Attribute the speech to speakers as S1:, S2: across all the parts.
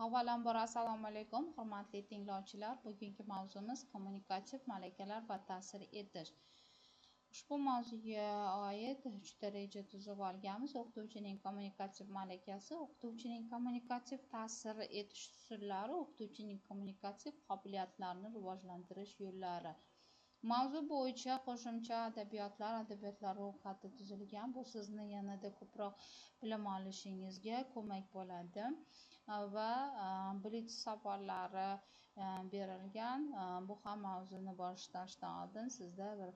S1: Avvalambor assalomu alaykum hurmatli tinglovchilar. Bugungi mavzumiz kommunikativ malakalar va ta'sir etish. Ushbu mavzuga oid 3 reja tuzib olganmiz. O'qituvchining kommunikativ malakasi, o'qituvchining kommunikativ ta'sir etish usullari, o'qituvchining kommunikativ qobiliyatlarini rivojlantirish yo'llari. Mavzu bo'yicha qo'shimcha adabiyotlar ro'yxati tuzilgan. Bu sizni yanada ko'proq bilim olishingizga ko'mak bo'ladi va blitz savollari berilgan. Bu ham mavzuni boshlashdan oldin sizda bir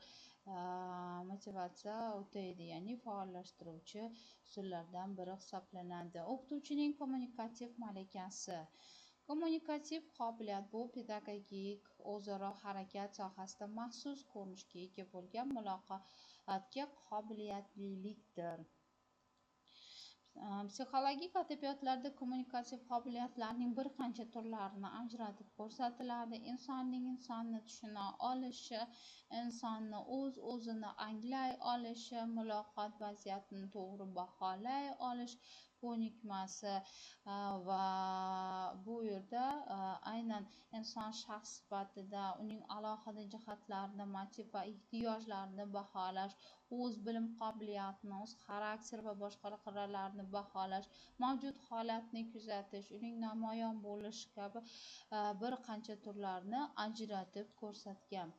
S1: motivatsiya o'taydi, ya'ni faollashtiruvchi usullardan biri hisoblanadi. O'qituvchining kommunikativ malakasi. Kommunikativ qobiliyat bu pedagogik o'zaro harakat sohasida maxsus ko'rinishga ega bo'lgan muloqotga qobiliyatlilikdir. Psixologik adabiyotlarda kommunikativ qobiliyatlarning bir qancha turlarini ajratib ko'rsatiladi. Insonning insonni tushuna olishi, insonni o'zini anglay olishi, muloqot vaziyatini to'g'ri baholay olish ko'nikmasi va bu yerda aynan inson shaxs sifatida uning alohida jihatlarini, motiv va ehtiyojlarini baholash, o'z bilim qobiliyatini, o'z xarakter va boshqa qirralarini baholash, mavjud holatni kuzatish, uning namoyon bo'lishi kabi bir qancha turlarni ajratib ko'rsatgan.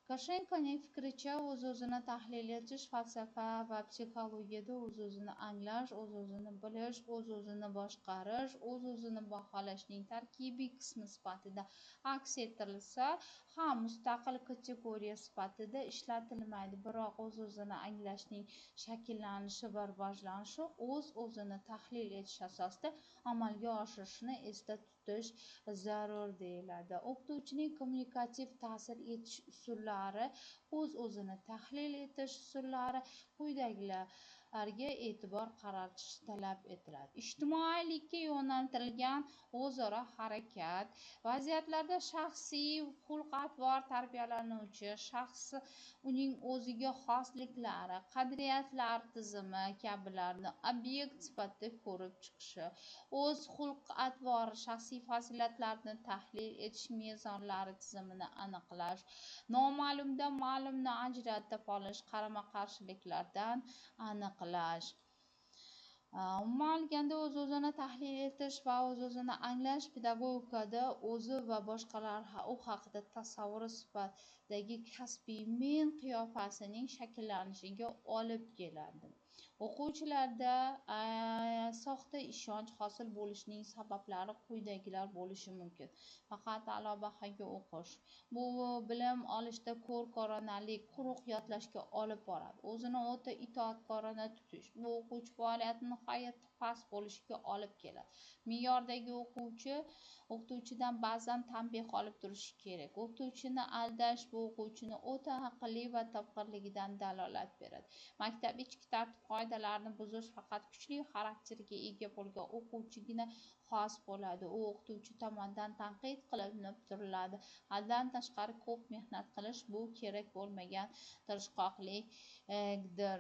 S1: Koshenkoning fikricha, o'z-o'zini tahlil etish falsafa va psixologiyada o'z-o'zini anglash, o'z-o'zini bilish, o'z-o'zini boshqarish, o'z-o'zini baholashning tarkibiy qismi sifatida aks ettirilsa ham mustaqil kategoriya sifatida ishlatilmaydi. Biroq o'z-o'zini anglashning shakllanishi va rivojlanishi o'z-o'zini tahlil etish asosida amalga oshirishni esda tutish zarur deyiladi. O'qituvchining kommunikativ ta'sir etish usullari, o'z-o'zini tahlil etish usullari quyidagilarga e'tibor qaratish talab etiladi. Ijtimoiylikka yo'naltirilgan o'zaro harakat vaziyatlarda shaxsiy xulq-atvor tarbiyalanuvchi shaxs uning o'ziga xosliklari, qadriyatlar tizimi kabilarni obyekt sifatida ko'rib chiqishi, o'z xulq-atvor, shaxsiy fazilatlarini tahlil etish mezonlari tizimini aniqlash, noma'lumdan ma'lumni ajratib olish, qarama-qarshiliklardan aniqlash. Umuman olganda o'z-o'zini tahlil etish va o'z-o'zini anglash pedagogikada o'zi va boshqalar u haqida tasavvuri sifatidagi kasbiy men qiyofasining shakllanishiga olib keladi. O'quvchilarda soxta ishonch hosil bo'lishining sabablari quyidagilar bo'lishi mumkin. Faqat a'lo bahoga o'qish. Bu bilim olishda ko'rko'ronalik, quruq yodlashga olib boradi. O'zini o'ta itoatkorona tutish. Bu o'quvchi faoliyatini nihoyatda past bo'lishiga olib keladi. Me'yordagi o'qituvchidan ba'zan tanbeh olib turishi kerak. O'qituvchini aldash bu o'quvchini o'ta aqlli va topqirligidan dalolat beradi. Maktab ichki tartib-qoidalarini buzish faqat kuchli xarakterga ega bo'lgan o'quvchigina xos bo'ladi. U o'qituvchi tomonidan tanqid qilinib turiladi. Haddan tashqari ko'p mehnat qilish bu kerak bo'lmagan tirishqoqlikdir.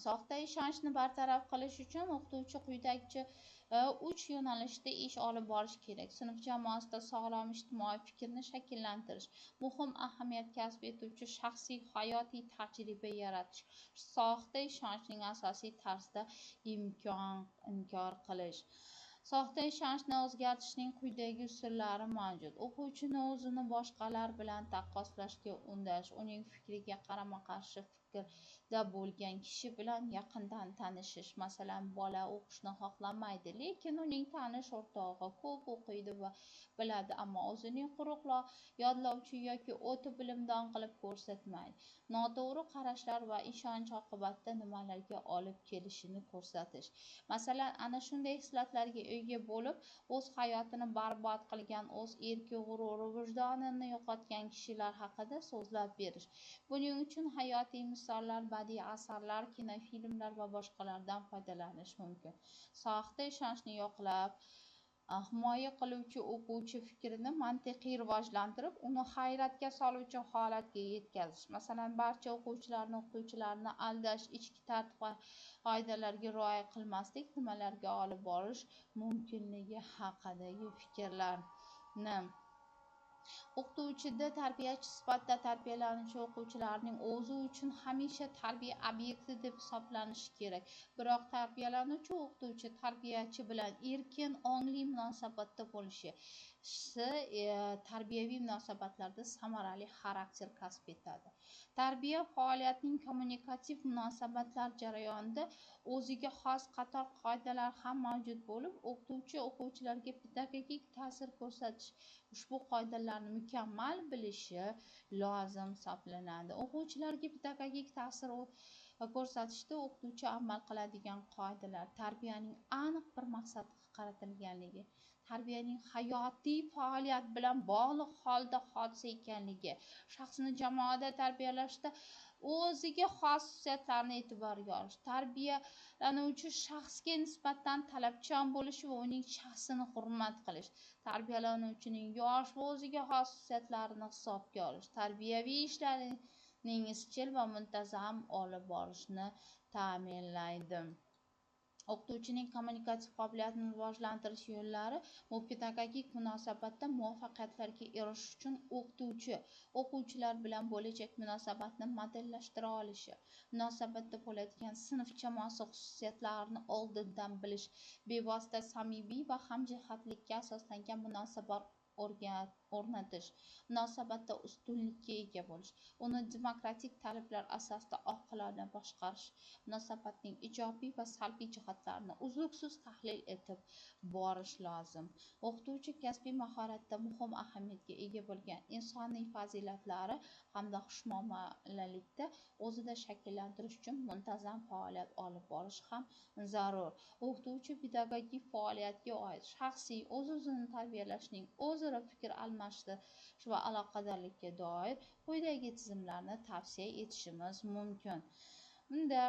S1: Soxta ishonchni bartaraf qilish uchun o'qituvchi quyidagicha 3 yo'nalishda ish olib borish kerak. Sinf jamoasida sog'lom ijtimoiy fikrni shakllantirish, muhim ahamiyat kasb etuvchi shaxsiy hayotiy tajriba yaratish, soxta ishonchning asosiy tarzda inkor qilish. Soxta ishonchni o'zgartirishning quyidagi usullari mavjud. O'quvchini o'zini boshqalar bilan taqqoslashga undash, uning fikriga qarama-qarshi fikrda bo'lgan kishi bilan yaqindan tanishish. Masalan, bola o'qishni xohlamaydi, lekin uning tanish o'rtog'i ko'p o'qiydi va biladi, ammo o'zining quruq yodlovchi yoki o'ta bilimdon qilib ko'rsatmaydi. Noto'g'ri qarashlar va ishonch oqibatida nimalarga olib kelishini ko'rsatish. Masalan, ana shunday hislatlarga ega bo'lib, o'z hayotini barbod qilgan, o'z erki, g'ururi, vijdonini yo'qotgan kishilar haqida so'zlab berish. Buning uchun hayotiy misollar, badiiy asarlar, kinofilmlar va boshqalardan foydalanish mumkin. Soxta ishonchni yo'qlab himoya qiluvchi o'quvchi fikrini mantiqiy rivojlantirib, uni hayratga soluvchi holatga yetkazish. Masalan, barcha o'quvchilarni aldash, ichki tartib va qoidalarga rioya qilmaslik nimalarga olib borish mumkinligi haqidagi fikrlarni. O'qituvchida tarbiyachi sifatida tarbiyalanuvchi o'quvchilarning o'zi uchun hamisha tarbiya obyekti deb hisoblanishi kerak. Biroq tarbiyalanuvchi o'qituvchi tarbiyachi bilan erkin, ongli munosabatda bo'lishi tarbiyaviy munosabatlarda samarali xarakter kasb etadi. Tarbiya faoliyatining kommunikativ munosabatlar jarayonida o'ziga xos qator qoidalar ham mavjud bo'lib, o'qituvchi o'quvchilarga pedagogik ta'sir ko'rsatish ushbu qoidalarni mukammal bilishi lozim hisoblanadi. O'quvchilarga pedagogik ta'sir ko'rsatishda o'qituvchi amal qiladigan qoidalar: tarbiyaning aniq bir maqsadga qaratilganligi, tarbiyaning hayotiy faoliyat bilan bog'liq holda hodisa ekanligi, shaxsni jamoada tarbiyalashda o'ziga xos xususiyatlarni e'tiborga olish, tarbiyalanuvchi shaxsga nisbatan talabchan bo'lish va uning shaxsini hurmat qilish, tarbiyalanuvchining yosh va o'ziga xos xususiyatlarini hisobga olish, tarbiyaviy ishlarning izchil va muntazam olib borishni ta'minlaydi. O'qituvchining kommunikativ qobiliyatini rivojlantirish yo'llari: bu pedagogik munosabatda muvaffaqiyatlarga erishish uchun o'qituvchi o'quvchilar bilan bo'lajak munosabatni modellashtira olishi, munosabatda bo'ladigan sinf jamoasi xususiyatlarini oldindan bilish, bevosita samimiy va hamjihatlikka asoslangan munosabat o'rnatish, munosabatda ustunlikka ega bo'lish, uni demokratik talablar asosida oqilona boshqarish, munosabatning ijobiy va salbiy jihatlarini uzluksiz tahlil etib borish lozim. O'qituvchi kasbiy mahoratda muhim ahamiyatga ega bo'lgan insoniy fazilatlari hamda xushmuomalalikda o'zida shakllantirish uchun muntazam faoliyat olib borish ham zarur. O'qituvchi pedagogik faoliyatga oid shaxsiy o'z-o'zini tarbiyalashning o'zaro fikr almashish va aloqadorlikka doir quyidagi tizimlarni tavsiya etishimiz mumkin. Bunda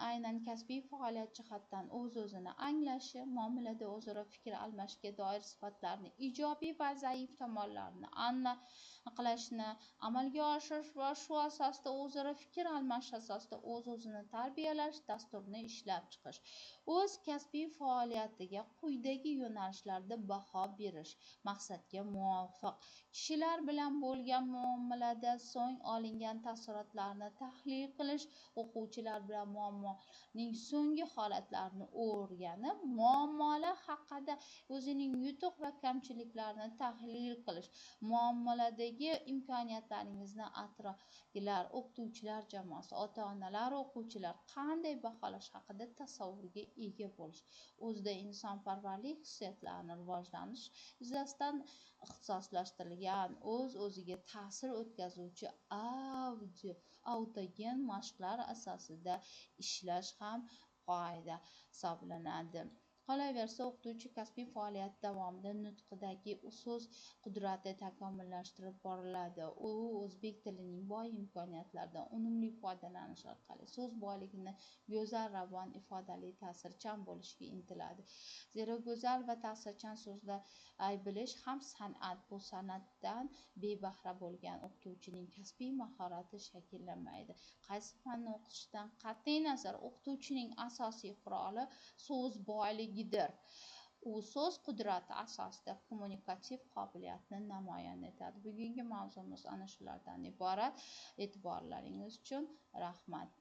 S1: aynan kasbiy faoliyat jihatdan o'z-o'zini anglashi, muomalada o'zaro fikr almashishga doir sifatlarni, ijobiy va zaif tomonlarini aniqlashni amalga oshirish va shu asosda o'zaro fikr almashish asosida o'z-o'zini tarbiyalash dasturini ishlab chiqish. O'z kasbiy faoliyatiga quyidagi yo'nalishlarda baho berish: maqsadga muvofiq, kishilar bilan bo'lgan muomalada so'ng olingan taassurotlarni tahlil qilish, o'quvchilar bilan muammoning so'nggi holatlarini o'rganib, muammolar haqida o'zining yutuq va kamchiliklarini tahlil qilish, muomaladagi imkoniyatlaringizni atrofdagilar, o'qituvchilar jamoasi, ota-onalar, o'quvchilar qanday baholash haqida tasavvurga ega bo'lish, o'zida insonparvarlik xususiyatlarini rivojlanish yuzasidan ixtisoslashtirilgan o'z-o'ziga ta'sir o'tkazuvchi autogen mashqlar asosida ishlash ham qoida hisoblanadi. Qolaversa, o'qituvchi kasbiy faoliyat davomida nutqidagi so'z qudrati takomillashtirib boriladi. U o'zbek tilining boy imkoniyatlaridan unumli foydalanish orqali so'z boyligini go'zal, ravon, ifodali, ta'sirchan bo'lishga intiladi. Zero, go'zal va ta'sirchan so'zlar bilish ham san'at. Bu san'atdan bebahra bo'lgan o'qituvchining kasbiy mahorati shakllanmaydi. Qaysi fanni o'qitishdan qat'iy nazar, o'qituvchining asosiy quroli so'z boyligidir. U so'z qudrati asosida kommunikativ qobiliyatni namoyon etadi. Bugungi mavzumiz ana shulardan iborat. E'tiborlaringiz uchun rahmat.